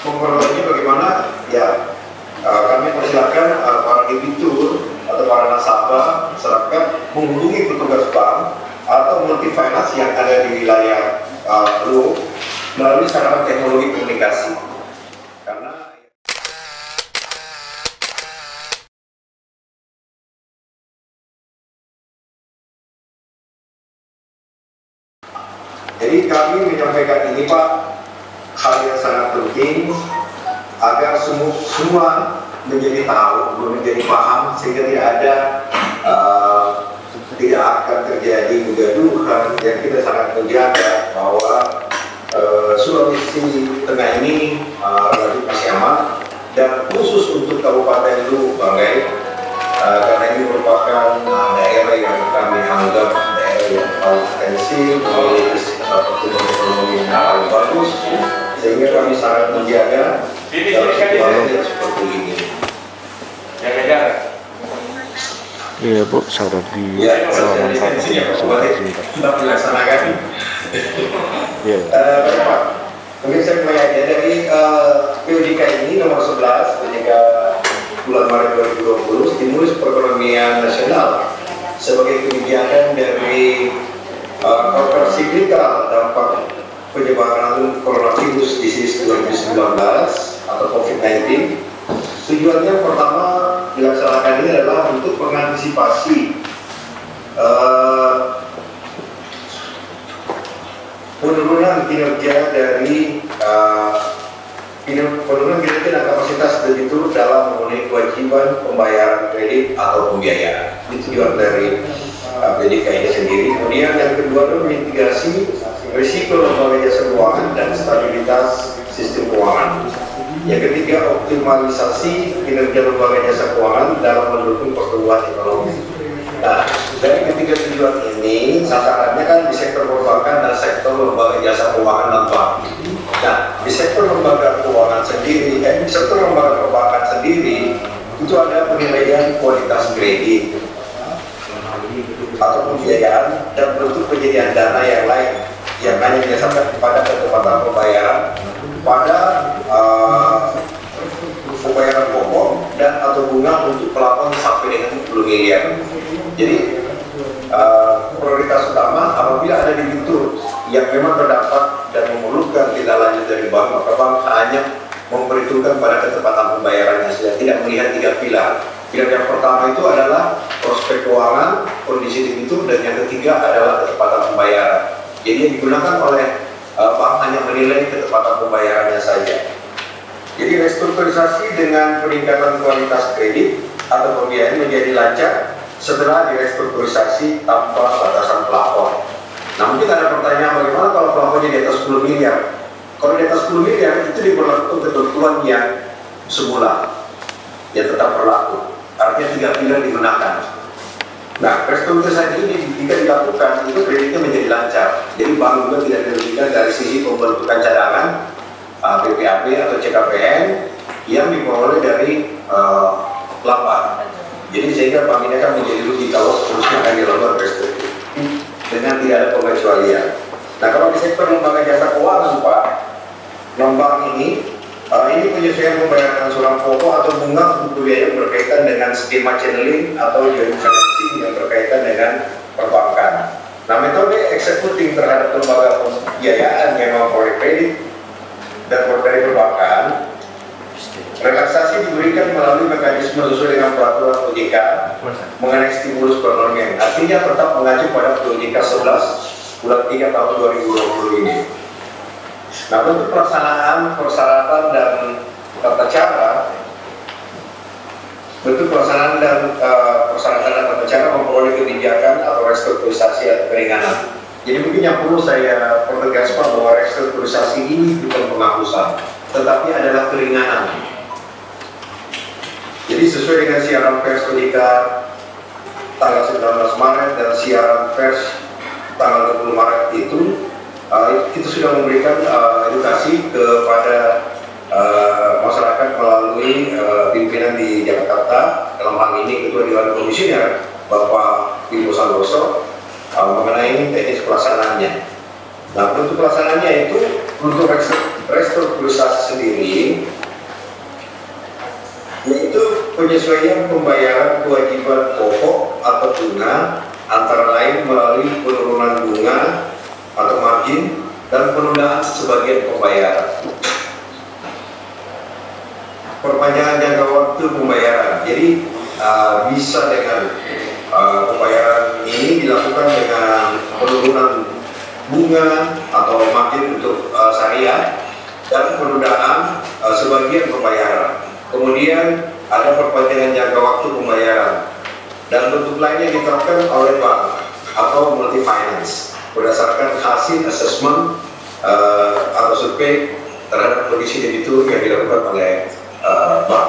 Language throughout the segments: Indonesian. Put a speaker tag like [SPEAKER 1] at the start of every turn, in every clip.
[SPEAKER 1] memperolehnya bagaimana ya, kami persilakan para debitur atau para nasabah masyarakat menghubungi petugas bank atau multi finance yang ada di wilayah Luwu melalui sarana teknologi komunikasi. Karena jadi kami menyampaikan ini Pak, hal yang sangat penting agar semua menjadi tahu, menjadi paham, sehingga tidak akan terjadi kegaduhan. Yang kita sangat menjaga bahwa Sulawesi Tengah ini relatif masih aman, dan khusus untuk Kabupaten Luwu Banggai, karena ini merupakan daerah yang kami anggap daerah yang paling potensial, memiliki pertumbuhan ekonomi yang paling bagus, sehingga kami sangat menjaga situasi seperti ini.
[SPEAKER 2] Jaga jarak.
[SPEAKER 3] Iya Bu, saudara di
[SPEAKER 1] halaman 1 sudah dilaksanakan.
[SPEAKER 3] Iya.
[SPEAKER 1] Pak, mungkin saya mulai aja dari PUDK ini nomor 11, PUDK bulan Maret 2020, stimulus perekonomian nasional sebagai kebijakan dari counter cyclical dampak penyebaran coronavirus disease 2019 atau COVID-19. Tujuannya pertama dilaksanakan ini adalah untuk mengantisipasi penurunan kinerja dari penurunan kinerja dan kapasitas debitur dalam memenuhi kewajiban pembayaran kredit atau pembiayaan. Itu tujuan dari PDK ini sendiri. Kemudian yang kedua adalah mitigasi risiko lembaga jasa keuangan dan stabilitas sistem keuangan. Yang ketiga, optimalisasi kinerja lembaga jasa keuangan dalam mendukung pertumbuhan ekonomi. Nah, dari ketiga tujuan ini, sasarannya kan di sektor perbankan dan sektor lembaga jasa keuangan dan bank. Nah, di sektor lembaga keuangan sendiri, di sektor lembaga perbankan sendiri, itu ada penilaian kualitas kredit atau pembiayaan dan bentuk penyediaan dana yang lain yang hanya didasarkan kepada ketepatan pembayaran pada pembayaran pokok dan atau bunga untuk pelapor sampai dengan 10 miliar. Jadi prioritas utama apabila ada debitur yang memang terdampak dan memerlukan tindak lanjut dari bank, maka bank hanya memperhitungkan pada ketepatan pembayarannya saja, tidak melihat 3 pilar. Pilar yang pertama itu adalah prospek keuangan, kondisi debitur, dan yang ketiga adalah ketepatan pembayaran. Jadi yang digunakan oleh bank hanya menilai ketepatan pembayarannya saja. Jadi restrukturisasi dengan peningkatan kualitas kredit atau pembiayaan menjadi lancar setelah direstrukturisasi tanpa batasan plafon. Nah, mungkin ada pertanyaan, bagaimana kalau plafonnya di atas 10 miliar? Kalau di atas 10 miliar itu diberlakukan ketentuan yang semula, yang tetap berlaku. Artinya 3 pilar digunakan. Nah, restrukturisasi ini jika dilakukan itu kreditnya menjadi lancar. Jadi bank juga tidak dirugikan dari sisi pembentukan cadangan BPAP atau CKPN yang diperoleh dari laba. Jadi sehingga bank ini akan menjadi rugi kalau seterusnya akan dilakukan restruktur dengan tidak ada pengecualian. Nah, kalau di sektor lembaga jasa keuangan Pak, non-bank ini penyesuaian pembayaran angsuran pokok atau bunga untuk biaya yang berkaitan dengan skema channeling atau joint financing yang berkaitan dengan perbankan. Nah, metode eksekutif terhadap lembaga pembiayaan yang memperoleh kredit dan dari perbankan, relaksasi diberikan melalui mekanisme sesuai dengan peraturan OJK mengenai stimulus perekonomian. Artinya tetap mengacu pada OJK 11 bulan 3 tahun 2020 ini. Nah, untuk pelaksanaan persyaratan dan tata cara, bentuk pelaksanaan dan persyaratan dan tata cara memperoleh kebijakan atau restrukturisasi atau keringanan. Jadi mungkin yang perlu saya pertegas Pak, bahwa restrukturisasi ini bukan penghapusan, tetapi adalah keringanan. Jadi sesuai dengan siaran pers OJK tanggal 19 Maret dan siaran pers tanggal 20 Maret itu sudah memberikan edukasi kepada masyarakat melalui pimpinan di Jakarta, dalam hal ini Ketua Dewan Komisioner Bapak Ibu Santoso, mengenai teknis pelaksanaannya. Nah, untuk pelaksanaannya itu untuk restrukturisasi sendiri, yaitu penyesuaian pembayaran kewajiban pokok atau bunga, antara lain melalui penurunan bunga atau margin dan penundaan sebagian pembayaran. Perpanjangan jangka waktu pembayaran, jadi bisa dengan pembayaran ini dilakukan dengan penurunan bunga atau margin untuk syariah dan penundaan sebagian pembayaran. Kemudian ada perpanjangan jangka waktu pembayaran dan bentuk lainnya diterapkan oleh bank atau multi finance berdasarkan hasil asesmen atau survei terhadap kondisi debitur yang dilakukan oleh bank.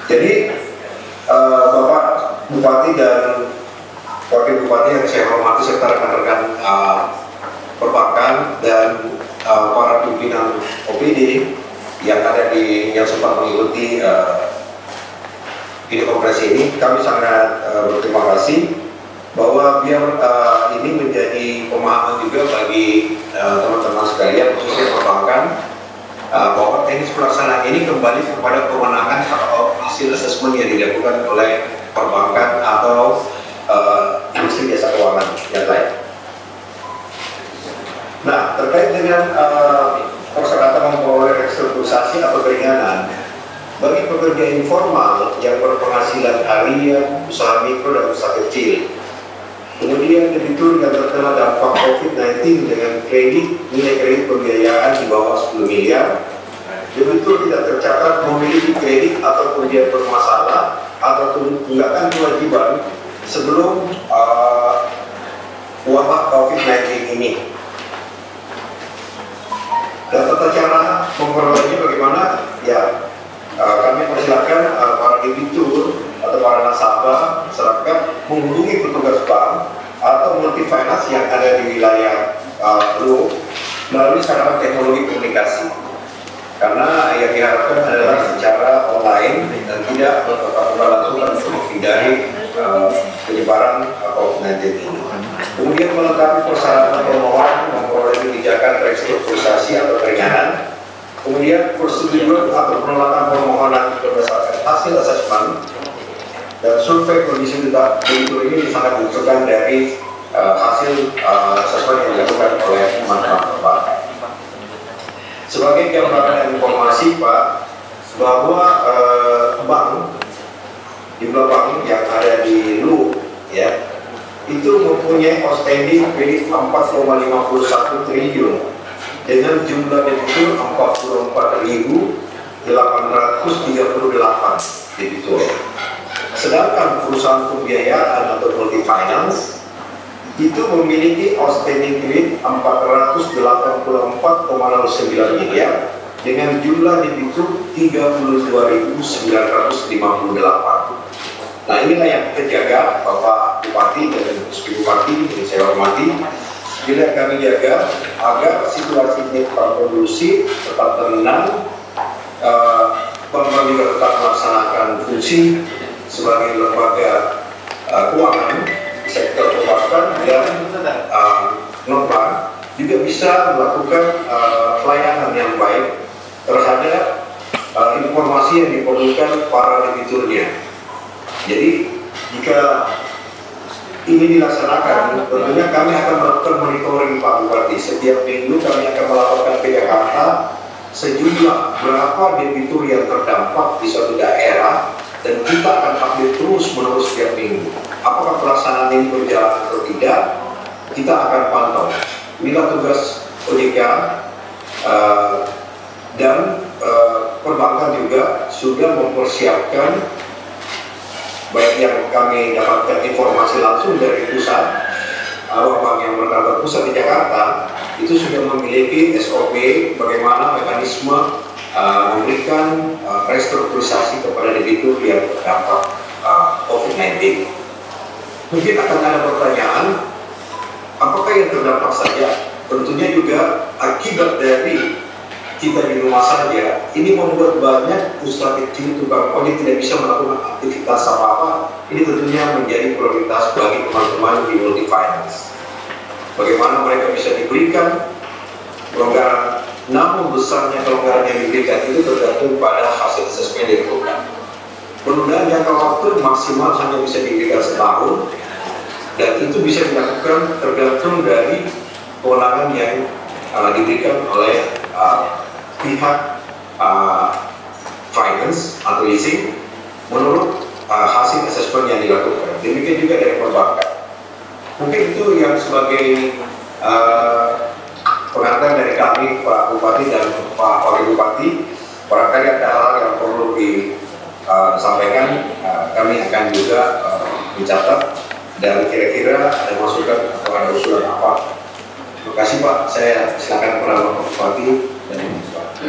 [SPEAKER 1] Jadi Bapak Bupati dan Wakil Bupati yang saya hormati serta rekan-rekan perbankan dan para pimpinan OPD yang ada yang sempat mengikuti video konferensi ini, kami sangat berterima kasih bahwa biar ini menjadi pemahaman juga bagi teman-teman sekalian khususnya perbankan bahwa teknis pelaksanaan ini kembali kepada kewenangan atau hasil asesmen yang dilakukan oleh perbankan atau industri jasa keuangan yang lain. Nah, terkait dengan persyaratan memperoleh restrukturisasi atau keringanan bagi pekerja informal yang berpenghasilan harian, usaha mikro dan usaha kecil, kemudian debitur yang terkena dampak COVID-19 dengan nilai kredit pembiayaan di bawah 10 miliar, debitur tidak tercatat memiliki kredit atau kemudian bermasalah atau tunggakan kewajiban sebelum wabah COVID-19 ini. Dan tata cara memperolehnya bagaimana? Ya, kami persilakan para debitur atau para nasabah masyarakat menghubungi petugas bank atau multi finance yang ada di wilayah Lu melalui sarana teknologi komunikasi. Karena yang diharapkan adalah secara online dan tidak bertatap muka langsung untuk menghindari penyebaran COVID-19 ini. Kemudian melengkapi persyaratan permohonan memperoleh kebijakan restrukturisasi atau keringanan. Kemudian prosedur atau penolakan permohonan berdasarkan hasil asesmen dan survei kondisi debitur ini sangat dibutuhkan dari hasil asesmen yang dilakukan oleh teman-teman perbankan. Sebagai gambaran dan informasi Pak, bahwa jumlah bank yang ada di Lu ya itu mempunyai outstanding kredit 4,51 triliun dengan jumlah debitur 44.838 debitur. Sedangkan perusahaan pembiayaan atau multi finance itu memiliki outstanding kredit 484,09 miliar dengan jumlah debitur 32.958. Nah, inilah yang kita jaga, Bapak Bupati dan Ibu Bupati yang saya hormati. Bila kami jaga agar situasi ini tetap kondusif, tetap tenang, bank juga tetap melaksanakan fungsi sebagai lembaga keuangan sektor perbankan dan non-bank juga bisa melakukan pelayanan yang baik terhadap informasi yang diperlukan para debiturnya. Jadi jika ini dilaksanakan, tentunya kami akan melakukan monitoring Pak Bupati. Setiap minggu kami akan melaporkan ke Jakarta sejumlah berapa debitur yang terdampak di suatu daerah dan kita akan update terus menerus setiap minggu. Apakah pelaksanaan ini berjalan atau tidak, kita akan pantau. Inilah tugas OJK dan perbankan juga sudah mempersiapkan, baik yang kami dapatkan informasi langsung dari pusat, bank yang berkantor pusat di Jakarta itu sudah memiliki SOP bagaimana mekanisme memberikan restrukturisasi kepada debitur yang terdampak COVID-19. Mungkin akan ada pertanyaan, apakah yang terdampak saja? Tentunya juga akibat dari kita di rumah saja, ini membuat banyak usaha kecil tukang ojek tidak bisa melakukan aktivitas apa-apa. Ini tentunya menjadi prioritas bagi teman-teman di multi finance. Bagaimana mereka bisa diberikan kelonggaran, namun besarnya kelonggaran yang diberikan itu tergantung pada hasil asesmen yang dilakukan. Penundaan jangka waktu maksimal hanya bisa diberikan setahun, dan itu bisa dilakukan tergantung dari kewenangan yang diberikan oleh pihak finance atau leasing menurut hasil asesmen yang dilakukan. Demikian juga dari perbankan. Mungkin itu yang sebagai pengantar dari kami, Pak Bupati dan Pak Wakil Bupati. Barangkali ada hal yang perlu disampaikan, kami akan juga mencatat dan kira-kira ada masukan atau ada usulan apa. Terima kasih Pak, saya silakan kepada Pak Bupati dan Ibu Bupati.